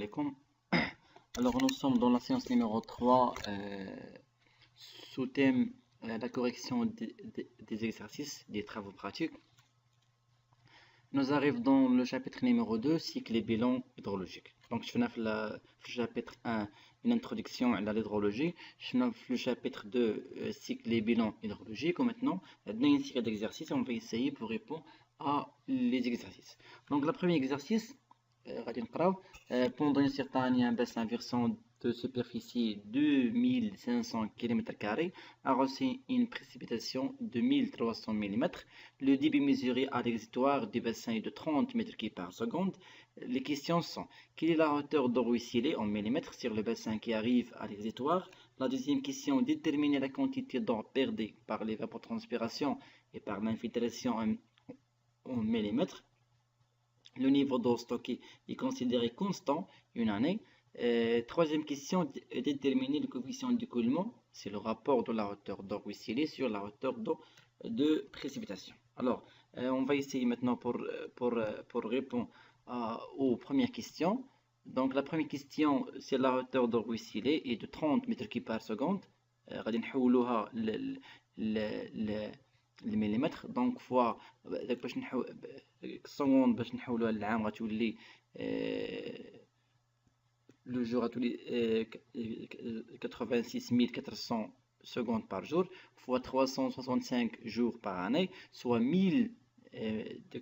alaikum. Alors nous sommes dans la séance numéro 3 sous thème la correction des exercices, des travaux pratiques. Nous arrivons dans le chapitre numéro 2, cycle et bilan hydrologique. Donc je fais le chapitre 1, une introduction à l'hydrologie. Je fais le chapitre 2, cycle et bilan hydrologique. Et maintenant, on a une série d'exercices et on va essayer pour répondre à les exercices. Donc le premier exercice, pendant une certaine année, un bassin versant de superficie 2500 km² a reçu une précipitation de 1300 mm. Le débit mesuré à l'exutoire du bassin est de 30 m3 par seconde. Les questions sont: quelle est la hauteur d'eau ruisselée en millimètres sur le bassin qui arrive à l'exutoire? La deuxième question: déterminer la quantité d'eau perdue par l'évapotranspiration et par l'infiltration en millimètres. Le niveau d'eau stocké est considéré constant une année. Troisième question: déterminer le coefficient d'écoulement. C'est le rapport de la hauteur d'eau ruisselée sur la hauteur d'eau de précipitation. Alors, on va essayer maintenant pour répondre aux premières questions. Donc, la première question, c'est la hauteur d'eau ruisselée est de 30 m3 par seconde. غادي نحولوها المليمتر. دونك فوا باش نحول السكوند باش نحولوها للعام غتولي le jour غتولي 86400 secondes par jour fois 365 jours par année, soit 1000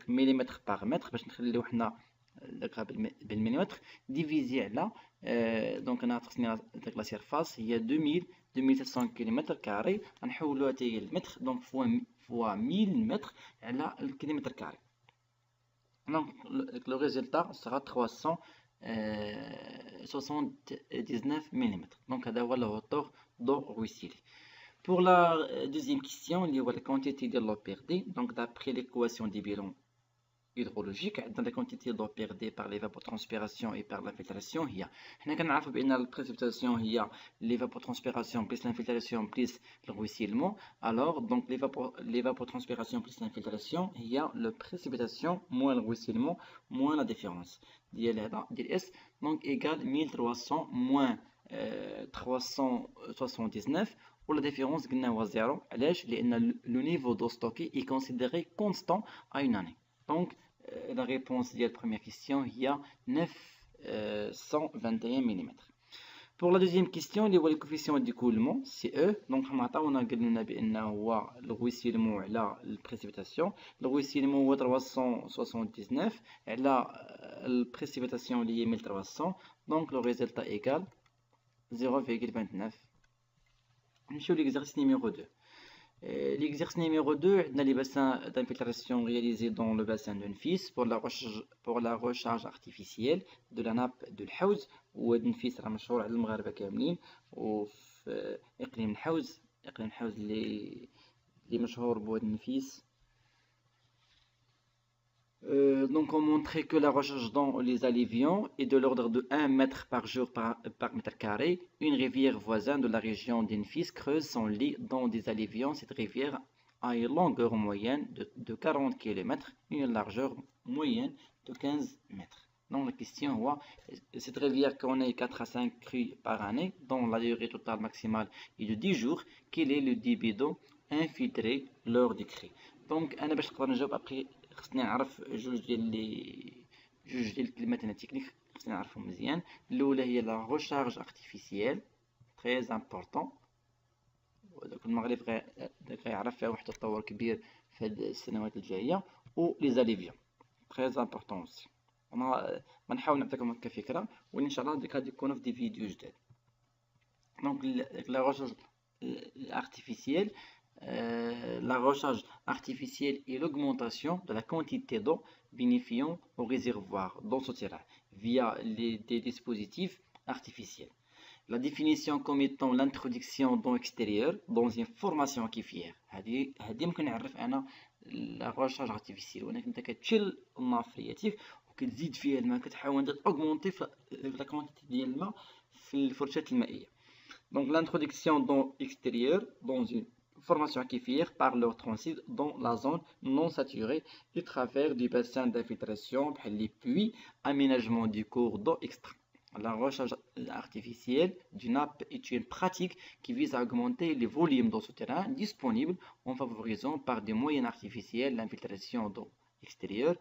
millimètres par mètre باش نخليو حنا داكها بالمليمتر ديفيزي على دونك انا خصني داك لا سيرفاس هي 2700 كيلومتر كاري غنحولوها حتى هي المتر. دونك فوا 1000 متر على الكيلومتر كاري. دونك لو ريزولتا سera 379 mm. Donc هذا هو la hauteur d'eau ruisselée. Pour la deuxième question, il y a la quantité de l'eau perdue. Donc d'après l'équation des bilans hydrologiques, dans la quantité d'eau perdue par l'évapotranspiration et par l'infiltration, il y a la précipitation, il y a l'évapotranspiration plus l'infiltration plus le ruissellement. Alors, donc l'évapotranspiration plus l'infiltration, il y a la précipitation moins le ruissellement moins la différence. DLS donc égale 1300 moins 379. Pour la différence, قلنا 0. لأن le niveau d'eau stocké est considéré constant à une année. Donc, la réponse de la première question, il y a 921 mm. Pour la deuxième question, il y a le coefficient d'écoulement, CE. Donc, on a dit le ruissellement et la précipitation. Le ruissellement est 379 et la précipitation est 1300. Donc, le résultat égale 0,29. Sur l'exercice numéro 2. L'exercice numéro 2, on a les bassins d'infiltration réalisés dans le bassin de Nfis pour la recharge artificielle de la nappe de الحوز. ونفيس راه مشهور على المغاربة كاملين وفي إقليم الحوز اللي مشهور بواد نفيس. Donc on montrait que la recharge dans les alluvions est de l'ordre de 1 mètre par jour par mètre carré. Une rivière voisine de la région d'Enfis creuse son lit dans des alluvions. Cette rivière a une longueur moyenne de 40 km, une largeur moyenne de 15 mètres. Donc la question est, cette rivière connaît 4 à 5 crues par année, dont la durée totale maximale est de 10 jours. Quel est le débit d'eau infiltré lors des crues? Donc أنا باش نقدر نجاوب après خصني نعرف جوج ديال الكلمات هنا تكنيك خصني نعرفهم مزيان. الاولى هي لا ريشارج ارتيفيسيال تري امبورطون وداك المغرب غيعرف فيها واحد التطور كبير في هاد السنوات الجايه. و لي زاليفيون تري امبورطون اوسي. انا غنحاول نعطيكم هكا فكره وان شاء الله غادي يكونوا في دي فيديو جداد. دونك لا ريشارج artificielle. La recharge artificielle est l'augmentation de la quantité d'eau bénéficiant au réservoir d'eau souterrain via des dispositifs artificiels. La définition comme étant l'introduction d'eau extérieure dans une formation aquifer. هذه يمكن نعرف أنا la recharge artificielle ولكن أنت كتشيل الماء فرياتيف وكتزيد فيها الماء كتحاول تأوغمونتي في لا كونتيتي ديال الماء في الفرشاة المائية. Donc l'introduction d'eau extérieure dans une formation aquifer par leur transit dans la zone non saturée du travers du bassin d'infiltration, les puits, aménagement du cours d'eau extra. La recherche artificielle d'une nappe est une pratique qui vise à augmenter les volumes d'eau souterrain disponibles en favorisant par des moyens artificiels l'infiltration d'eau extérieure,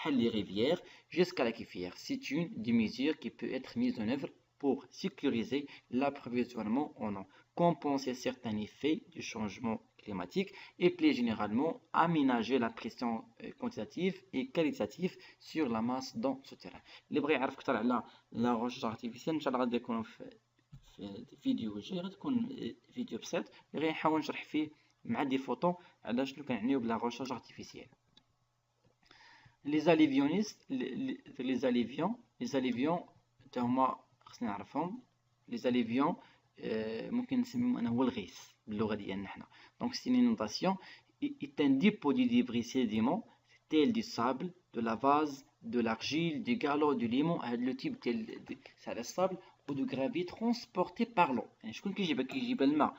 les rivières, jusqu'à l'aquifère. C'est une des mesures qui peut être mise en œuvre pour sécuriser l'approvisionnement en eau, compenser certains effets du changement climatique et plus généralement aménager la pression quantitative et qualitative sur la masse d'eau souterrain. اللي بغى يعرف اكثر على لا روش ارتيفيسيال ان شاء الله غادي يكون في فيديو جاي، غادي يكون فيديو بسيط اللي غنحاول نشرح فيه مع دي فوتو على شنو كنعنيو بلا روشاج ارتيفيسيال. لي زاليفيونيست لي زاليفيون حتى هما خصنا نعرفهم. لي زاليفيون ممكن نسميهم انا هو الغيث باللغه ديالنا حنا. دونك سي inondation est un dépôt de débris sédiments tel du sable, de la vase, de l'argile, du galop, du limon. Le type c'est le sable ou du gravier transporté par l'eau. يعني شكون كيجيب الماء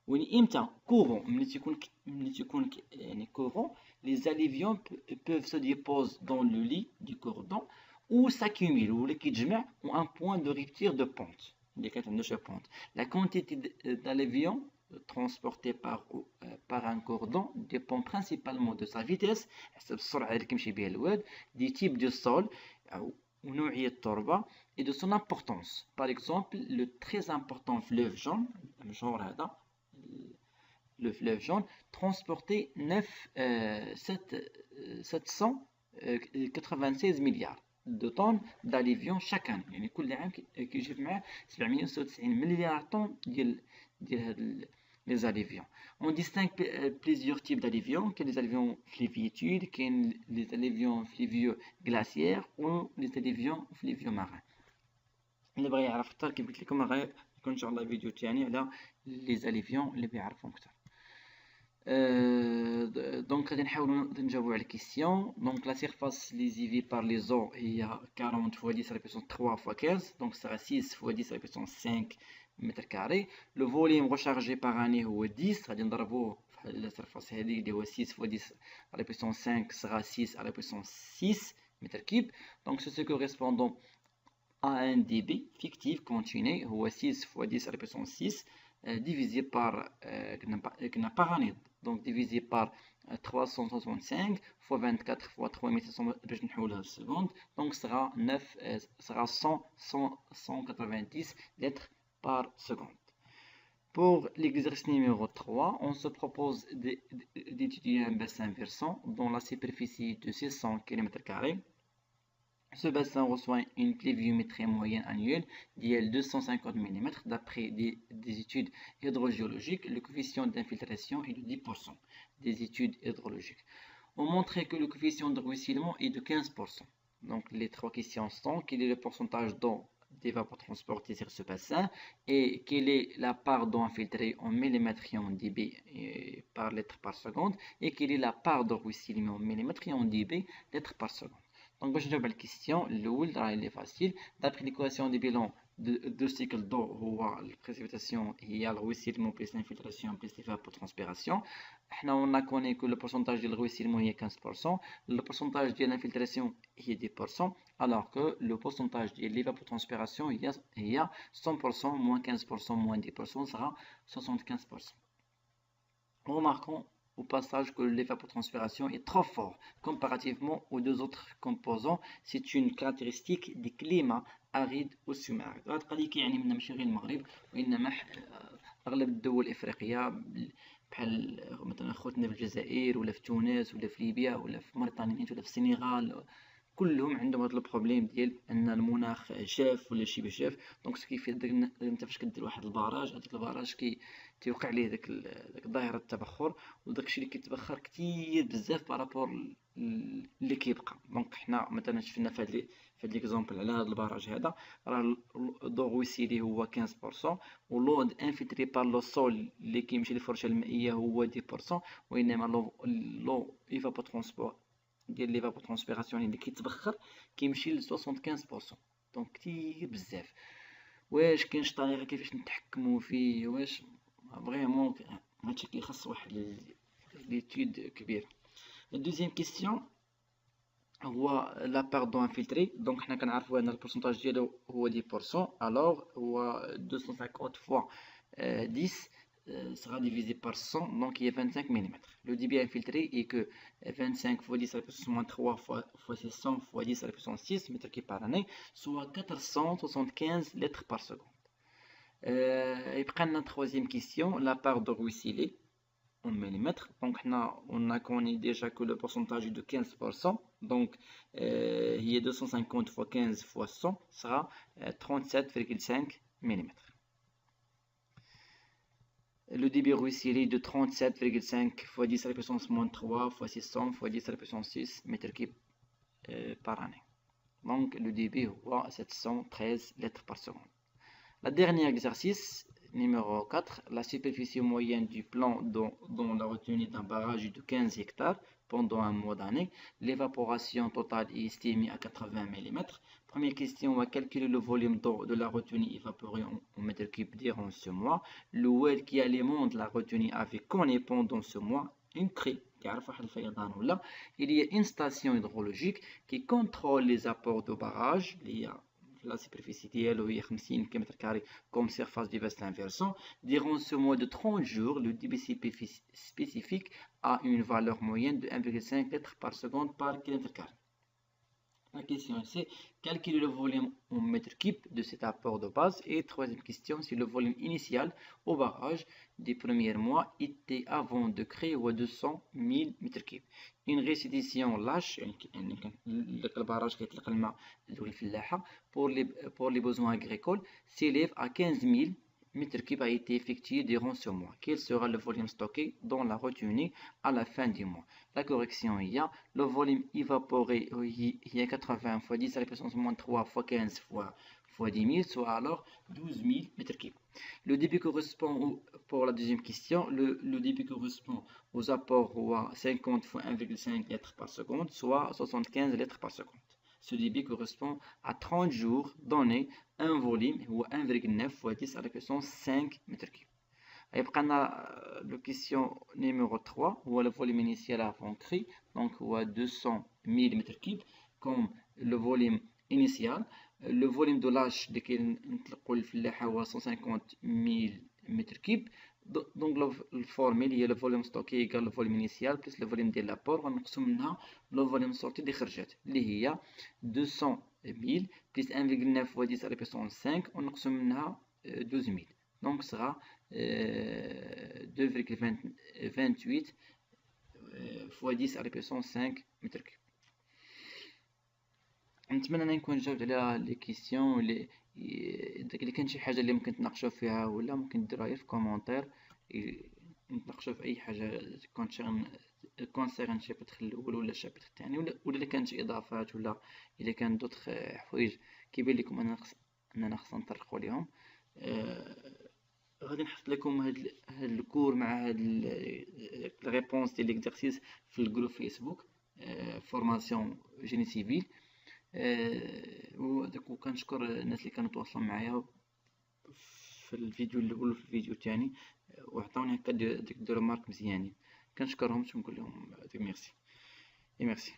وين امتى كورون ملي تيكون يعني كورون. Les alluvions peuvent se déposer dans le lit du cordon ou s'accumulent ou les كيتجمع ou un point de rupture de pente. La quantité d'alluvions transportée par un cordon dépend principalement de sa vitesse, du type de sol et de son importance. Par exemple, le très important fleuve jaune, le fleuve jaune transportait 796 milliards de tonnes d'alluvions chaque année. يعني كل عام كيجيب معاه 796 مليار طن ديال هاد les alluvions. On distingue plusieurs types d'alluvions. Il y a les alluvions fluviatiles, les alluvions fluvio-glaciaires ou les alluvions fluvio-marins. اللي بغى يعرف اكثر كيف قلت لكم غيكون ان شاء الله فيديو ثاني على لي زاليفيون اللي بيعرفهم اكثر. دونك غادي نحاولوا نجاوبوا على الكيسيون. دونك لا سيرفاس ليزيفي بار لي زو هي 40 fois 10 à la puissance 3 fois 15, donc ça sera 6 fois 10 à la puissance 5 mètres carrés. Le volume rechargé par année هو 10, غادي نضربوه في لا سيرفاس هذه اللي هو 6 fois 10 à la puissance 5 sera 6 à la puissance 6 mètres cubes. Donc c'est ce correspondant à un débit fictif continu هو 6 fois 10 à la puissance 6 divisé par année, donc divisé par 365 fois 24 fois 3700 باش نحولها للسكوند, donc sera 190 litres par seconde. Pour l'exercice numéro 3, on se propose d'étudier un bassin versant dont la superficie de 600 km². Ce bassin reçoit une pluviométrie moyenne annuelle d'IL 250 mm. D'après des études hydrogéologiques, le coefficient d'infiltration est de 10%. Des études hydrologiques ont montré que le coefficient de ruissellement est de 15%. Donc les trois questions sont: quel est le pourcentage d'eau d'évapotransportée sur ce bassin et quelle est la part d'eau infiltrée en millimètres et en dB par litre par seconde, et quelle est la part de ruissellement en millimètres et en dB litre par seconde. Donc, باش نجاوب على الكيستيون الاول راه اللي فاسيل. دابري ليكواسيون دي بيلون دو سيكل دو هو البريسيبيتاسيون هي الرويسيلمون بلس لانفلتراسيون بلس ليفابوترانسبيراسيون. حنا اون كوني كو لو بورسونتاج ديال الرويسيلمون هي 15%، لو بورسونتاج ديال لانفلتراسيون هي 10%، alors que le pourcentage ديال ليفابوترانسبيراسيون هي 100%، moins 15%, moins 10% sera 75%. Remarquons au passage que l'évapotranspiration est trop fort comparativement aux deux autres composants. C'est une caractéristique des climats arides ou semi-arides. هذا القضية يعني من ماشي غير المغرب وإنما أغلب الدول الإفريقية بحال مثلا خوتنا في الجزائر ولا في تونس ولا في ليبيا ولا في موريتانيا ولا في السنغال، كلهم عندهم هذا البروبليم ديال ان المناخ جاف ولا شبه جاف. دونك سكيفي انت فاش كدير واحد البراج، هذاك البراج تيوقع ليه داك ظاهره التبخر، وداكشي اللي كيتبخر كتير بزاف بارابور اللي كيبقى. دونك حنا مثلا شفنا في هاد ليكزومبل على هذا البراج هذا راه لو رويسيلي هو 15% ولو انفلتري بار لو سول اللي كيمشي للفرشه المائيه هو 10%، وانما لو ايفابوترونسبور ديال ليفابوترانسبيراسيون اللي كيتبخر كيمشي ل 75%. دونك كتير بزاف. واش كاين شي طريقه كيفاش نتحكموا فيه؟ واش فريمون هادشي اللي خاص واحد ليتود كبير. الدوزيام كيسيون هو لا part d'eau infiltrée. Donc حنا كنعرفوا ان البورسونتاج ديالو هو 10%. alors هو 250 fois 10 sera divisé par 100, donc il y a 25 mm. Le débit infiltré est que 25 fois 10 à la puissance moins 3 fois 600 fois 10 à la puissance 6 mètres cubes par année, soit 475 litres par seconde. Et prendre la troisième question, la part de ruisselé en millimètres. Donc on a connu déjà que le pourcentage est de 15%. Donc il y a 250 fois 15 fois 100 sera 37,5 mm. Le débit ruisselé de 37,5 fois 10 à la puissance moins 3 fois 600 fois 10 à la puissance 6 mètres cubes par année. Donc le débit est 713 litres par seconde. Le dernier exercice, numéro 4, la superficie moyenne du plan dont la retenue d'un barrage est de 15 hectares pendant un mois d'année. L'évaporation totale est estimée à 80 mm. Première question, on va calculer le volume d'eau de la retenue évaporée en mètres cubes durant ce mois. Le well qui alimente la retenue avec connaît pendant ce mois une craie. Il y a une station hydrologique qui contrôle les apports de barrage. La superficie ديالو هي 50 km² comme surface du bassin versant. Durant ce mois de 30 jours, le débit spécifique a une valeur moyenne de 1,5 litre par seconde par km². La question c'est calculer le volume en mètres cubes de cet apport de base. Et troisième question, c'est le volume initial au barrage des premiers mois était avant de créer 200 000 mètres cubes. Une restitution lâche البراج كيطلق الماء للفلاحة pour les besoins agricoles s'élève à 15 000 mètres cubes a été effectué durant ce mois. Quel sera le volume stocké dans la retenue à la fin du mois? La correction il y a le volume évaporé, il y a 80 fois 10 à la puissance moins 3 fois 15 fois 10 000, soit alors 12 000 mètres cubes. Le débit correspond pour la deuxième question, le débit correspond aux apports à 50 fois 1,5 litres par seconde, soit 75 litres par seconde. Ce débit correspond à 30 jours donné un volume ou 1,9 fois 10 à la puissance 5 mètres cubes. Et la question numéro 3, où le volume initial avant cri, donc 200 000 mètres cubes comme le volume initial. Le volume de lâche de est 150 000 mètres cubes. Donc la formule est le volume stocké égale le volume initial plus le volume de l'apport. On a le volume sorti des خرجات اللي هي 200 000 plus 1,9 fois 10 à la puissance 5. On a 12 000. Donc ce sera 2,28 fois 10 à la puissance 5 mètres cubes. نتمنى نكون جاوبت على لي كيسيون اللي كان شي حاجه اللي ممكن تناقشوا فيها ولا ممكن ديروها في كومونتير نتناقشوا في اي حاجه كونسيرن الشابتر الاول ولا الشابتر الثاني ولا كانت شي اضافات ولا الا كان دوطخ حوايج كيبان لكم اننا خصنا نطرقوا ليهم. غادي نحط لكم هاد الكور مع هاد الريبونس ديال ليكزارسيس في الجروب فيسبوك فورماسيون جيني سيفيل. وكنشكر الناس اللي كانوا تواصلوا معايا في الفيديو الاول وفي الفيديو الثاني وعطاوني هكا ديك دو رمارك مزيانين. كنشكرهم ونقول لهم ميرسي.